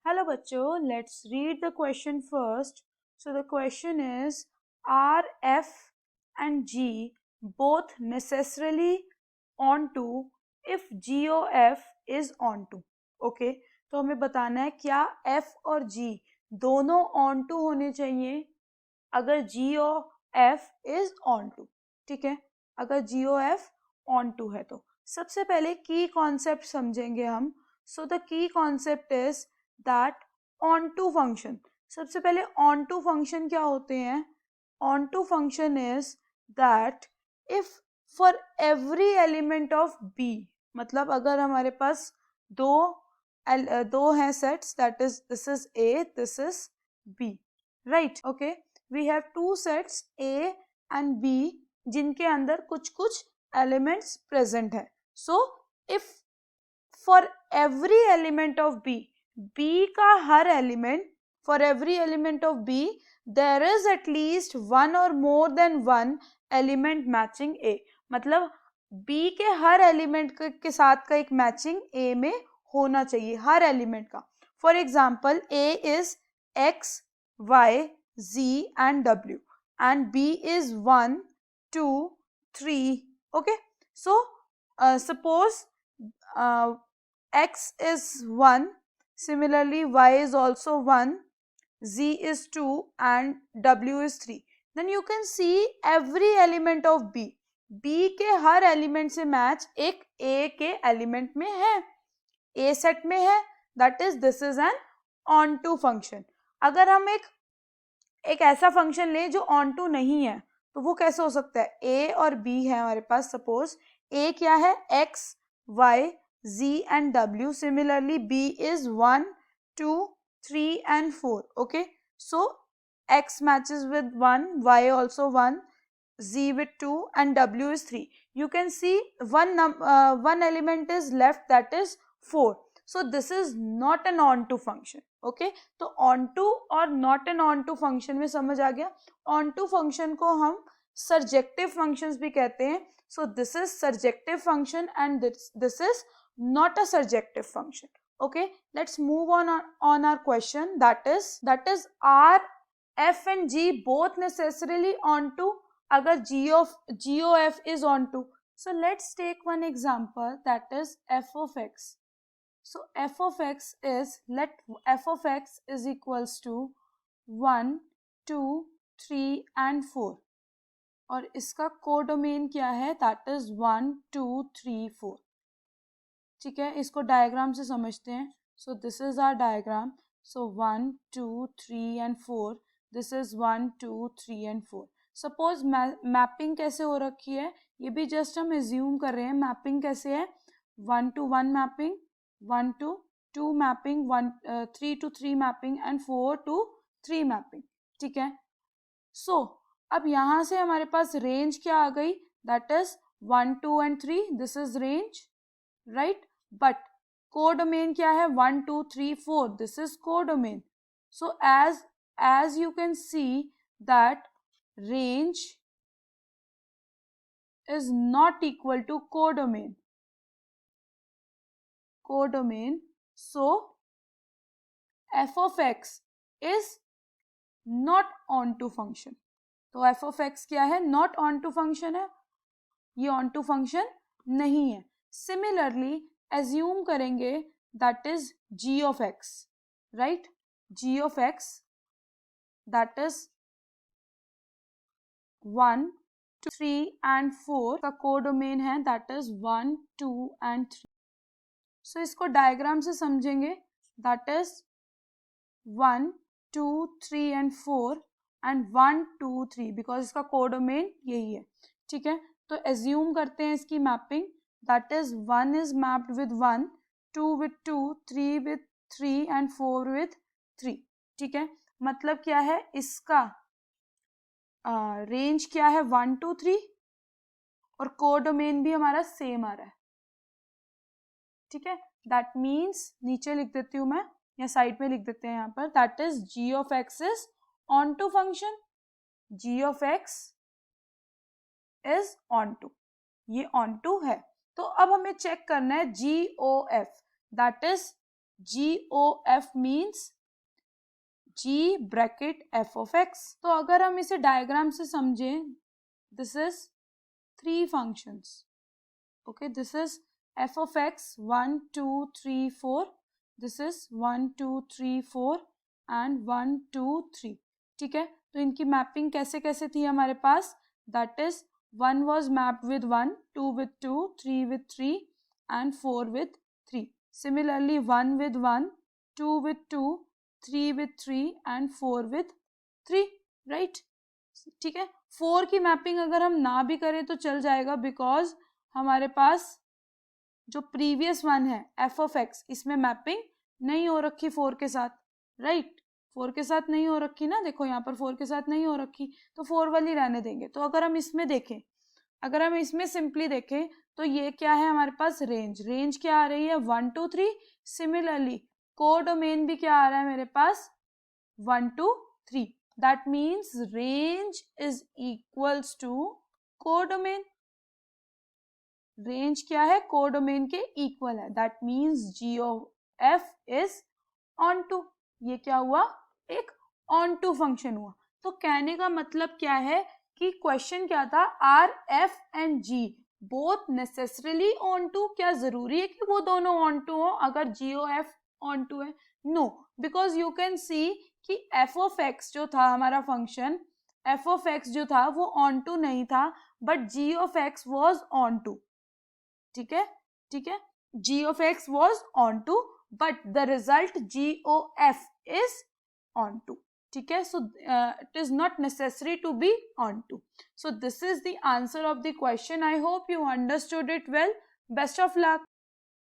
Hello बच्चों, let's read the question first. So the question is, are F and G both necessarily onto if G or F is onto? Okay, तो हमें बताना है क्या F और G दोनों onto होने चाहिए अगर G और F is onto. ठीक है, अगर G और F onto है तो सबसे पहले की कॉन्सेप्ट समझेंगे हम. So the key concept is that onto function. सबसे पहले ऑन टू फंक्शन क्या होते हैं? Onto function is that if for every element of B, मतलब अगर हमारे पास दो हैं sets, that is this is A, this is B, right? Okay, we have two sets A and B जिनके अंदर कुछ कुछ एलिमेंट्स प्रेजेंट है. So if for every element of B, B का हर element, for every element of B there is at least one or more than one element matching A. मतलब B के हर एलिमेंट के साथ का एक मैचिंग ए में होना चाहिए, हर एलिमेंट का. For example A is X, Y, z and w and b is 1 2 3. okay, so suppose x is 1, similarly y is also 1, z is 2 and w is 3. then you can see every element of b, b के हर element से match एक a के element में है, a set में है, that is this is an onto function. अगर हम एक ऐसा फंक्शन लें जो ऑन टू नहीं है तो वो कैसे हो सकता है? ए और बी है हमारे पास. सपोज ए क्या है? X, Y, z and w. Similarly B is 1 2 3 and 4. Okay, so x matches with 1, y also 1, z with 2 and w is 3. you can see one element is left, that is 4. so this is not an onto function. Okay, तो onto और not an onto function में समझ आ गया. On to function को हम surjective functions भी कहते हैं. So this is surjective function and this is not a surjective function. Okay, let's move on our question, that is are F and G both necessarily onto अगर G O F is onto. So let's take one example, that is F of X. So f of x is, let f of x is equals to 1 2 3 and 4 और इसका codomain क्या है? That is 1 2 3 4. ठीक है, इसको diagram से समझते हैं. So this is our diagram. So 1 2 3 and 4, this is 1 2 3 and 4. Suppose mapping कैसे हो रखी है ये भी जस्ट हम एज्यूम कर रहे हैं. मैपिंग कैसे है? 1 to 1 mapping, 1 to 2 mapping, 3 to 3 mapping and 4 to 3 mapping. ठीक है, सो अब यहाँ से हमारे पास रेंज क्या आ गई? That is 1 2 and 3, this is range, right? But codomain क्या है? 1 2 3 4, this is codomain. So as you can see that range is not equal to codomain. So f of x is not onto function. तो f of x क्या है? not onto function है, ये onto function नहीं है. Similarly assume करेंगे that is g of x, right? g of x that is 1 2 3 and 4 का codomain है, that is 1 2 and 3. सो इसको डायग्राम से समझेंगे, that is 1 2 3 and 4 and 1 2 3 because इसका कोडोमेन यही है. ठीक है, तो एज्यूम करते हैं इसकी mapping, that is 1 is mapped with 1, 2 with 2, 3 with 3 and 4 with 3. ठीक है, मतलब क्या है? इसका रेंज क्या है? 1 2 3 और कोडोमेन भी हमारा सेम आ रहा है. ठीक है, दैट मीन्स नीचे लिख देती हूँ मैं या साइड में लिख देते हैं यहाँ पर, that is G of X is onto function. G of X is onto, ये ऑन टू है. तो अब हमें चेक करना है G O F, that is GOF मीन्स G bracket f of x। तो अगर हम इसे डायग्राम से समझें, this is 3 functions, okay, this is f of x 1 2 3 4, this is 1 2 3 4 and 1 2 3, ठीक है। तो इनकी मैपिंग कैसे कैसे थी हमारे पास, that is 1 was mapped with 1, 2 with 2, 3 with 3 and 4 with 3। Similarly 1 with 1, 2 with 2, 3 with 3 and 4 with 3, right, ठीक है। 4 की मैपिंग अगर हम ना भी करें तो चल जाएगा, बिकॉज हमारे पास जो प्रीवियस वन है f of x, इसमें मैपिंग नहीं हो रखी 4 के साथ, राइट, 4 के साथ नहीं हो रखी ना, देखो यहाँ पर 4 के साथ नहीं हो रखी, तो 4 वाली रहने देंगे। तो अगर हम इसमें देखें, अगर हम इसमें सिंपली देखें तो ये क्या है हमारे पास, रेंज, रेंज क्या आ रही है 1 2 3। सिमिलरली कोडोमेन भी क्या आ रहा है मेरे पास 1 2 3, that means range is equals to codomain. Range क्या है, कोडोमेन के इक्वल है, that means G of F is onto. ये क्या हुआ, एक ऑन टू फंक्शन हुआ। तो कहने का मतलब क्या है कि क्वेश्चन क्या था, are F and G both necessarily onto, क्या जरूरी है कि वो दोनों ऑन टू हो अगर G O F onto है, no, because you can see कि एफ ऑफ एक्स जो था हमारा फंक्शन, एफ ऑफ एक्स जो था वो ऑन टू नहीं था, but G of X was onto, ठीक है, ठीक है, g of x was on to, but the result GOF is on to, ठीक है। So it is not necessary to be on to. So this is the answer of the question. I hope you understood it well. Best of luck.